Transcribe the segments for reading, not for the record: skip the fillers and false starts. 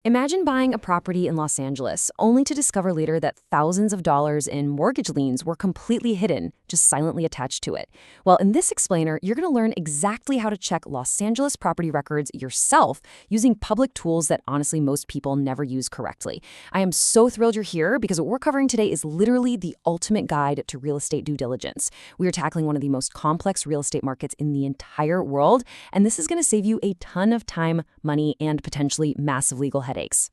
Imagine buying a property in Los Angeles, only to discover later that thousands of dollars in mortgage liens were completely hidden, just silently attached to it. Well, in this explainer, you're going to learn exactly how to check Los Angeles property records yourself using public tools that honestly most people never use correctly. I am so thrilled you're here because what we're covering today is literally the ultimate guide to real estate due diligence. We are tackling one of the most complex real estate markets in the entire world, and this is going to save you a ton of time, money, and potentially massive legal headaches.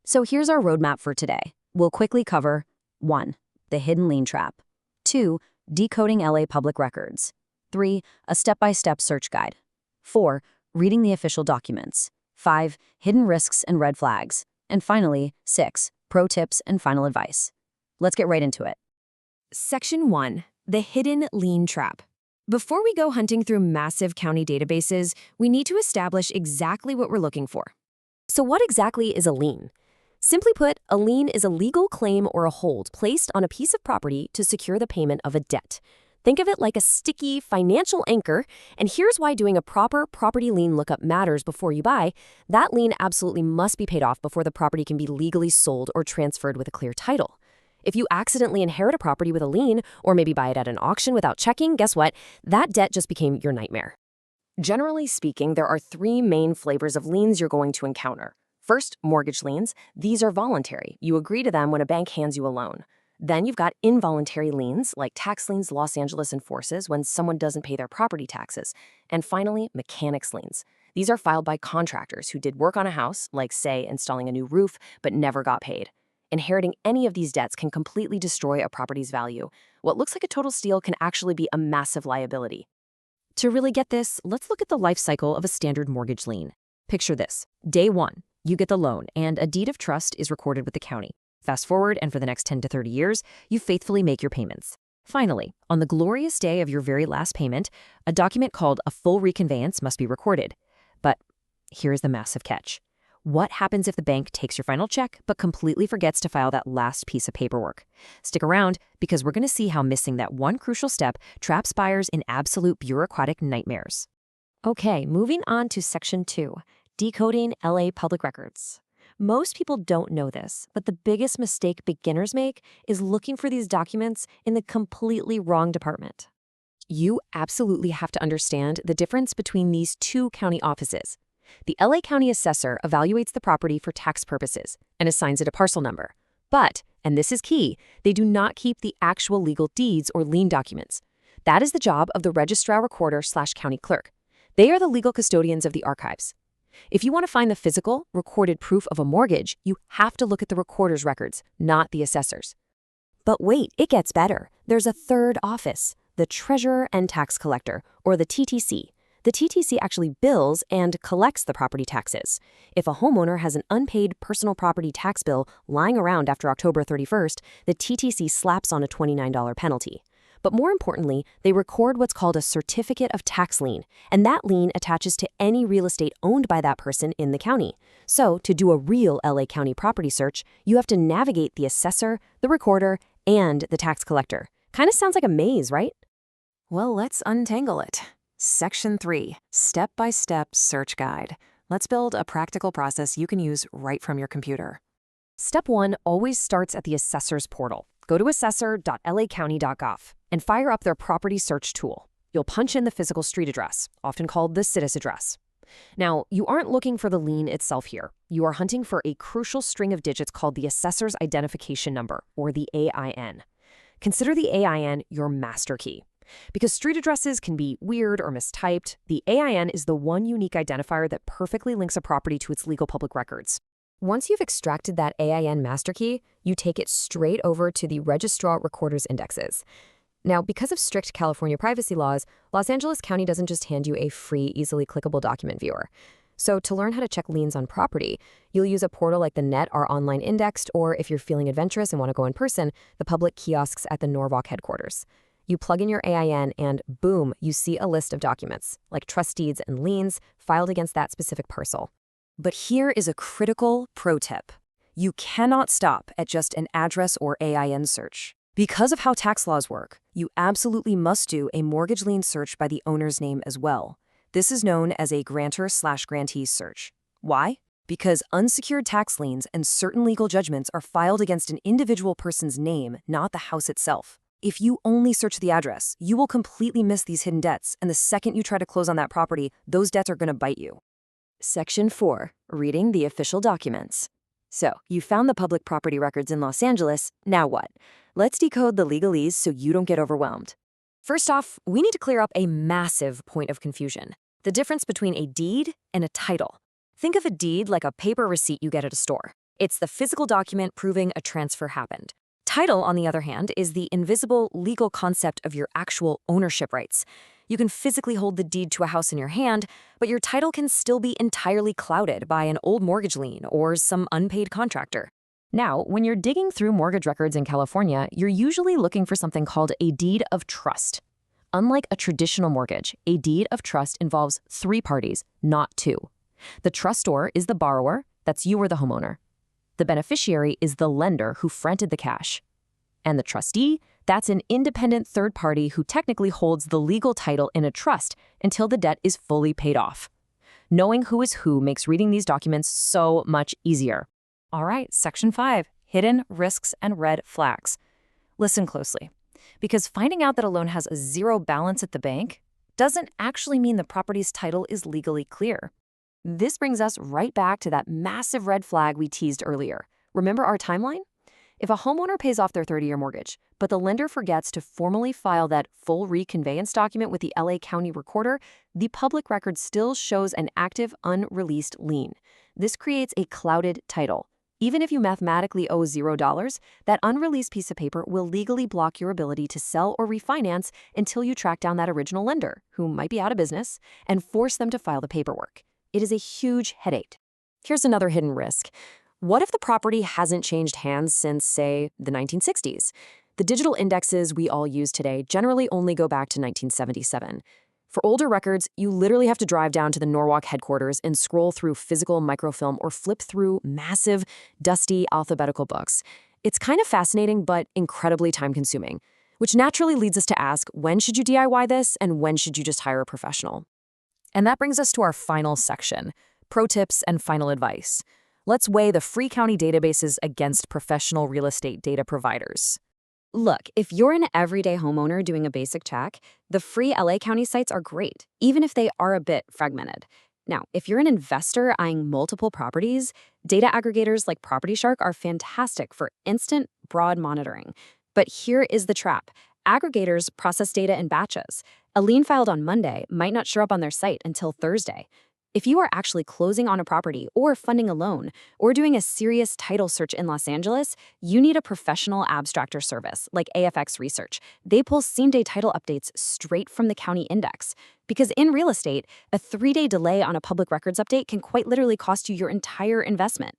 So here's our roadmap for today. We'll quickly cover 1. The hidden lien trap. 2. Decoding LA public records. 3. A step-by-step search guide. 4. Reading the official documents. 5. Hidden risks and red flags. And finally, 6. Pro tips and final advice. Let's get right into it. Section 1. The hidden lien trap. Before we go hunting through massive county databases, we need to establish exactly what we're looking for. So what exactly is a lien? Simply put, a lien is a legal claim or a hold placed on a piece of property to secure the payment of a debt. Think of it like a sticky financial anchor, and here's why doing a proper property lien lookup matters before you buy. That lien absolutely must be paid off before the property can be legally sold or transferred with a clear title. If you accidentally inherit a property with a lien, or maybe buy it at an auction without checking, guess what? That debt just became your nightmare. Generally speaking, there are 3 main flavors of liens you're going to encounter. First, mortgage liens. These are voluntary. You agree to them when a bank hands you a loan. Then you've got involuntary liens, like tax liens Los Angeles enforces when someone doesn't pay their property taxes. And finally, mechanics liens. These are filed by contractors who did work on a house, like, say, installing a new roof, but never got paid. Inheriting any of these debts can completely destroy a property's value. What looks like a total steal can actually be a massive liability. To really get this, let's look at the life cycle of a standard mortgage lien. Picture this. Day 1. You get the loan, and a deed of trust is recorded with the county. Fast forward, and for the next 10 to 30 years, you faithfully make your payments. Finally, on the glorious day of your very last payment, a document called a full reconveyance must be recorded. But here's the massive catch. What happens if the bank takes your final check but completely forgets to file that last piece of paperwork? Stick around, because we're going to see how missing that one crucial step traps buyers in absolute bureaucratic nightmares. Okay, moving on to Section 2. Decoding LA public records. Most people don't know this, but the biggest mistake beginners make is looking for these documents in the completely wrong department. You absolutely have to understand the difference between these 2 county offices. The LA County Assessor evaluates the property for tax purposes and assigns it a parcel number. But, and this is key, they do not keep the actual legal deeds or lien documents. That is the job of the registrar recorder/county clerk. They are the legal custodians of the archives. If you want to find the physical, recorded proof of a mortgage, you have to look at the recorder's records, not the assessor's. But wait, it gets better. There's a third office, the Treasurer and Tax Collector, or the TTC. The TTC actually bills and collects the property taxes. If a homeowner has an unpaid personal property tax bill lying around after October 31st, the TTC slaps on a $29 penalty. But more importantly, they record what's called a certificate of tax lien, and that lien attaches to any real estate owned by that person in the county. So, to do a real LA County property search, you have to navigate the assessor, the recorder, and the tax collector. Kind of sounds like a maze, right? Well, let's untangle it. Section 3, Step-by-Step Search Guide. Let's build a practical process you can use right from your computer. Step 1 always starts at the assessor's portal. Go to assessor.lacounty.gov and fire up their property search tool. You'll punch in the physical street address, often called the SIDS address. Now, you aren't looking for the lien itself here. You are hunting for a crucial string of digits called the Assessor's Identification Number, or the AIN. Consider the AIN your master key. Because street addresses can be weird or mistyped, the AIN is the one unique identifier that perfectly links a property to its legal public records. Once you've extracted that AIN master key, you take it straight over to the Registrar Recorder's indexes. Now, because of strict California privacy laws, Los Angeles County doesn't just hand you a free, easily clickable document viewer. So to learn how to check liens on property, you'll use a portal like the Net or Online Indexed, or if you're feeling adventurous and want to go in person, the public kiosks at the Norwalk headquarters. You plug in your AIN and boom, you see a list of documents, like trust deeds and liens, filed against that specific parcel. But here is a critical pro tip. You cannot stop at just an address or AIN search. Because of how tax laws work, you absolutely must do a mortgage lien search by the owner's name as well. This is known as a grantor/grantee search. Why? because unsecured tax liens and certain legal judgments are filed against an individual person's name, not the house itself. If you only search the address, you will completely miss these hidden debts, and the second you try to close on that property, those debts are going to bite you. Section 4. Reading the official documents. So, you found the public property records in Los Angeles, now what? Let's decode the legalese so you don't get overwhelmed. First off, we need to clear up a massive point of confusion: the difference between a deed and a title. Think of a deed like a paper receipt you get at a store. It's the physical document proving a transfer happened. Title, on the other hand, is the invisible legal concept of your actual ownership rights. You can physically hold the deed to a house in your hand, but your title can still be entirely clouded by an old mortgage lien or some unpaid contractor. Now, when you're digging through mortgage records in California, you're usually looking for something called a deed of trust. Unlike a traditional mortgage, a deed of trust involves 3 parties, not 2. The trustor is the borrower, that's you or the homeowner. The beneficiary is the lender who fronted the cash. And the trustee, that's an independent third party who technically holds the legal title in a trust until the debt is fully paid off. Knowing who is who makes reading these documents so much easier. All right, Section 5, Hidden Risks and Red Flags. Listen closely, because finding out that a loan has a 0 balance at the bank doesn't actually mean the property's title is legally clear. This brings us right back to that massive red flag we teased earlier. Remember our timeline? If a homeowner pays off their 30-year mortgage, but the lender forgets to formally file that full reconveyance document with the LA County Recorder, the public record still shows an active, unreleased lien. This creates a clouded title. Even if you mathematically owe $0, that unreleased piece of paper will legally block your ability to sell or refinance until you track down that original lender, who might be out of business, and force them to file the paperwork. It is a huge headache. Here's another hidden risk. What if the property hasn't changed hands since, say, the 1960s? The digital indexes we all use today generally only go back to 1977. For older records, you literally have to drive down to the Norwalk headquarters and scroll through physical microfilm or flip through massive, dusty alphabetical books. It's kind of fascinating, but incredibly time-consuming, which naturally leads us to ask, when should you DIY this and when should you just hire a professional? And that brings us to our final section, pro tips and final advice. Let's weigh the free county databases against professional real estate data providers. Look, if you're an everyday homeowner doing a basic check, the free LA County sites are great, even if they are a bit fragmented. Now, if you're an investor eyeing multiple properties, data aggregators like Property Shark are fantastic for instant, broad monitoring. But here is the trap. Aggregators process data in batches. A lien filed on Monday might not show up on their site until Thursday. If you are actually closing on a property or funding a loan or doing a serious title search in Los Angeles, you need a professional abstractor service like AFX Research. They pull same-day title updates straight from the county index. Because in real estate, a 3-day delay on a public records update can quite literally cost you your entire investment.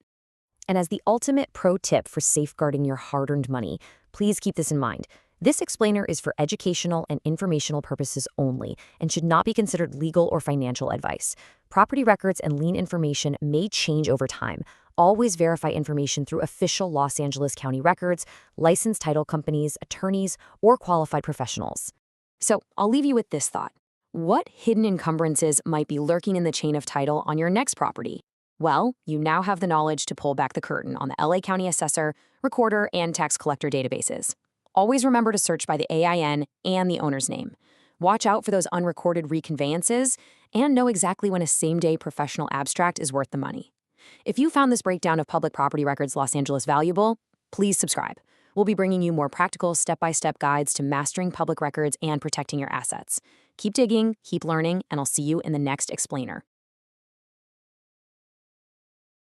And as the ultimate pro tip for safeguarding your hard-earned money, please keep this in mind. This explainer is for educational and informational purposes only and should not be considered legal or financial advice. Property records and lien information may change over time. Always verify information through official Los Angeles County records, licensed title companies, attorneys, or qualified professionals. So I'll leave you with this thought. What hidden encumbrances might be lurking in the chain of title on your next property? Well, you now have the knowledge to pull back the curtain on the LA County Assessor, Recorder, and Tax Collector databases. Always remember to search by the AIN and the owner's name. Watch out for those unrecorded reconveyances and know exactly when a same-day professional abstract is worth the money. If you found this breakdown of public property records Los Angeles valuable, please subscribe. We'll be bringing you more practical step-by-step guides to mastering public records and protecting your assets. Keep digging, keep learning, and I'll see you in the next explainer.